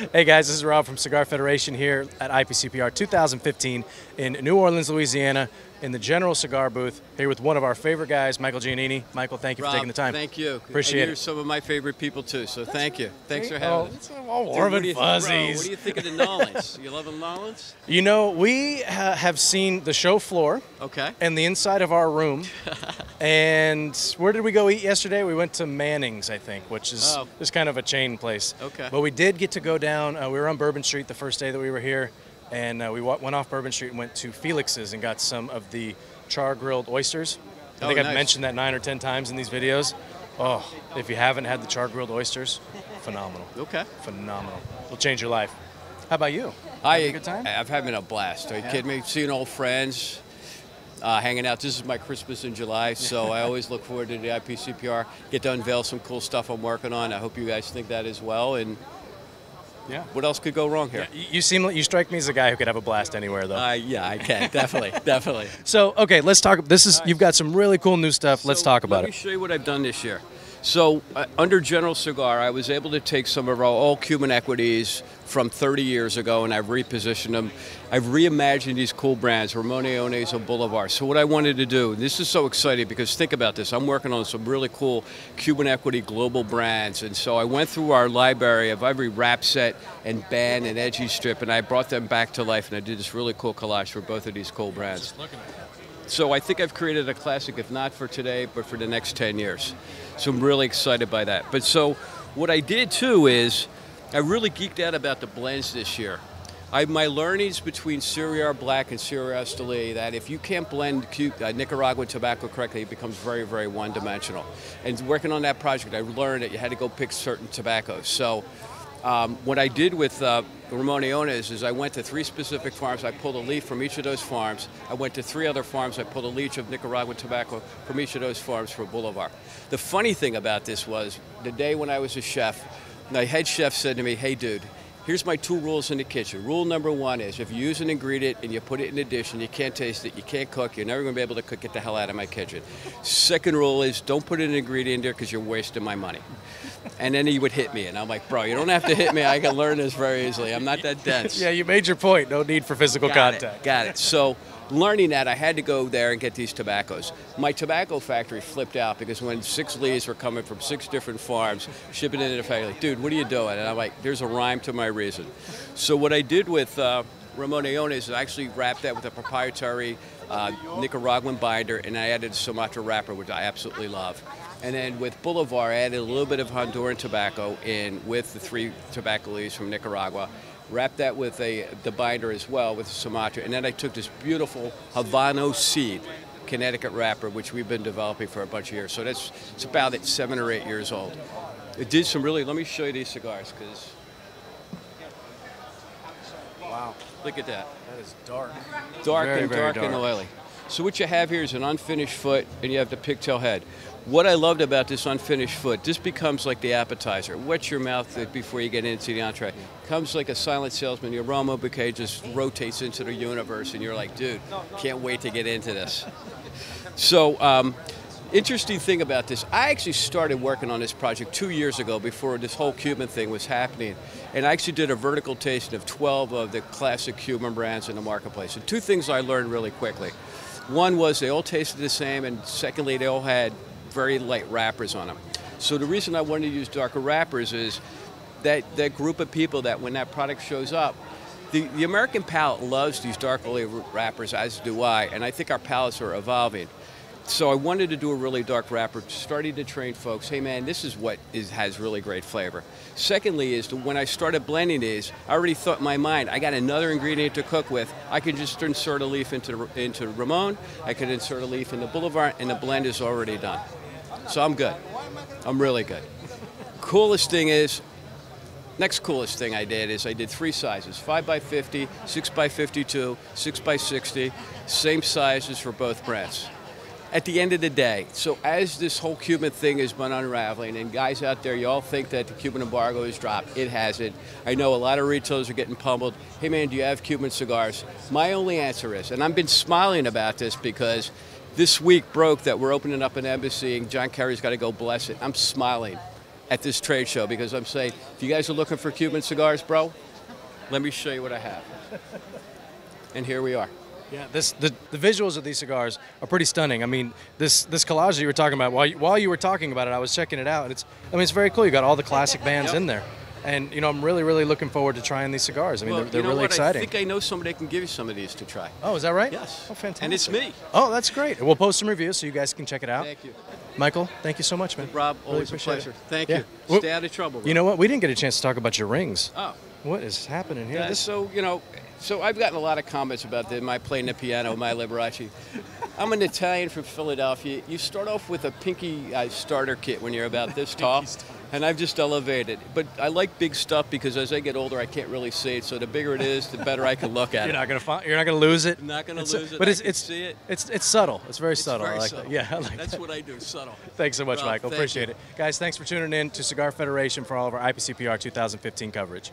Hey guys, this is Rob from Cigar Federation here at IPCPR 2015 in New Orleans, Louisiana, in the General Cigar booth, here with one of our favorite guys, Michael Giannini. Michael, thank you for taking the time. Thank you. Appreciate it. You're some of my favorite people too, so thank you. Thanks for having us. All warm and fuzzies. What do you think of the Nolans? You loving Nolans? You know, we have seen the show floor and the inside of our room. And where did we go eat yesterday? We went to Manning's, I think, which is kind of a chain place. Okay. But we did get to go down. We were on Bourbon Street the first day that we were here. And we went off Bourbon Street and went to Felix's and got some of the char-grilled oysters. I think I've mentioned that 9 or 10 times in these videos. Oh, if you haven't had the char-grilled oysters, phenomenal. Okay. Phenomenal. It'll change your life. How about you? Having a good time? I'm having a blast. Are you kidding me? Seeing old friends, hanging out. This is my Christmas in July, so I always look forward to the IPCPR. Get to unveil some cool stuff I'm working on. I hope you guys think that as well. And yeah. What else could go wrong here? Yeah, you strike me as a guy who could have a blast anywhere, though. Yeah, I can. Definitely. Definitely. So, okay, let's talk. You've got some really cool new stuff. Let's talk about it. Let me show you what I've done this year. So, under General Cigar, I was able to take some of our old Cuban equities from 30 years ago, and I've repositioned them. I've reimagined these cool brands, Ramoneones and Boulevard. So what I wanted to do, and this is so exciting because think about this, I'm working on some really cool Cuban equity global brands, and so I went through our library of every wrap set and band and edgy strip, and I brought them back to life, and I did this really cool collage for both of these cool brands. Just looking at that. So I think I've created a classic, if not for today, but for the next 10 years. So I'm really excited by that. But so what I did too is I really geeked out about the blends this year. My learnings between Cigar Black and Cigar Esteli, that if you can't blend Nicaraguan tobacco correctly, it becomes very, very one-dimensional. And working on that project, I learned that you had to go pick certain tobaccos. So what I did with Ramoneones is I went to 3 specific farms. I pulled a leaf from each of those farms. I went to 3 other farms. I pulled a leaf of Nicaraguan tobacco from each of those farms for Boulevard. The funny thing about this was the day when I was a chef, my head chef said to me, "Hey, dude, here's my 2 rules in the kitchen. Rule number 1 is if you use an ingredient and you put it in a dish and you can't taste it, you can't cook, you're never going to be able to cook. Get the hell out of my kitchen. Second rule is don't put an ingredient in there because you're wasting my money." And then he would hit me, and I'm like, "Bro, you don't have to hit me. I can learn this very easily. I'm not that dense." Yeah, you made your point. No need for physical contact. Got it. So learning that, I had to go there and get these tobaccos. My tobacco factory flipped out because when 6 leaves were coming from 6 different farms, shipping into the factory, like, "Dude, what are you doing?" And I'm like, "There's a rhyme to my reason." So what I did with Ramoneones is I actually wrapped that with a proprietary Nicaraguan binder, and I added a Sumatra wrapper, which I absolutely love. And then with Boulevard, I added a little bit of Honduran tobacco in with the 3 tobacco leaves from Nicaragua. Wrapped that with the binder as well with the Sumatra. And then I took this beautiful Habano seed Connecticut wrapper, which we've been developing for a bunch of years. So it's about 7 or 8 years old. It did some really, let me show you these cigars, because wow, look at that. That is dark. Dark Very, and very dark and oily. So what you have here is an unfinished foot, and you have the pigtail head. What I loved about this unfinished foot, this becomes like the appetizer. Wet your mouth before you get into the entree. Comes like a silent salesman. Your aroma bouquet just rotates into the universe, and you're like, "Dude, can't wait to get into this." So, interesting thing about this, I actually started working on this project 2 years ago before this whole Cuban thing was happening. And I actually did a vertical tasting of 12 of the classic Cuban brands in the marketplace. And 2 things I learned really quickly. One was they all tasted the same, and secondly, they all had very light wrappers on them. So the reason I wanted to use darker wrappers is that group of people that when that product shows up, the American palate loves these dark oily wrappers, as do I, and I think our palates are evolving. So I wanted to do a really dark wrapper, starting to train folks, hey man, this is what has really great flavor. Secondly is when I started blending these, I already thought in my mind, I got another ingredient to cook with. I could just insert a leaf into Ramon, I could insert a leaf into Boulevard, and the blend is already done. So I'm good. I'm really good. Coolest thing is, next coolest thing I did is I did 3 sizes, 5x50, 6x52, 6x60, same sizes for both brands. At the end of the day, so as this whole Cuban thing has been unraveling, and guys out there, you all think that the Cuban embargo has dropped. It hasn't. I know a lot of retailers are getting pummeled. Hey man, do you have Cuban cigars? My only answer is, and I've been smiling about this because this week broke that we're opening up an embassy and John Kerry's got to go bless it. I'm smiling. at this trade show, because I'm saying, if you guys are looking for Cuban cigars, bro, let me show you what I have. And here we are. Yeah, the visuals of these cigars are pretty stunning. I mean, this collage that you were talking about, while you were talking about it, I was checking it out, and it's very cool. You got all the classic bands in there. And, I'm really, really looking forward to trying these cigars. I mean, they're really exciting. I think I know somebody that can give you some of these to try. Oh, is that right? Yes. Oh, fantastic. And it's me. Oh, that's great. We'll post some reviews so you guys can check it out. Thank you. Michael, thank you so much, man. Rob, always really a pleasure. Thank you. Stay out of trouble, bro. You know what? We didn't get a chance to talk about your rings. Oh. What is happening here? So I've gotten a lot of comments about my playing the piano, my Liberace. I'm an Italian from Philadelphia. You start off with a pinky starter kit when you're about this tall, and I've just elevated. But I like big stuff because as I get older, I can't really see it. So the bigger it is, the better I can look at it. You're not gonna lose it. I'm not gonna lose it. But see it. It's subtle. It's very subtle. Very I like subtle. that. Yeah, I like That's that. what I do. Subtle. Thanks so much, Rob, Michael. thank Appreciate you. it, guys. Thanks for tuning in to Cigar Federation for all of our IPCPR 2015 coverage.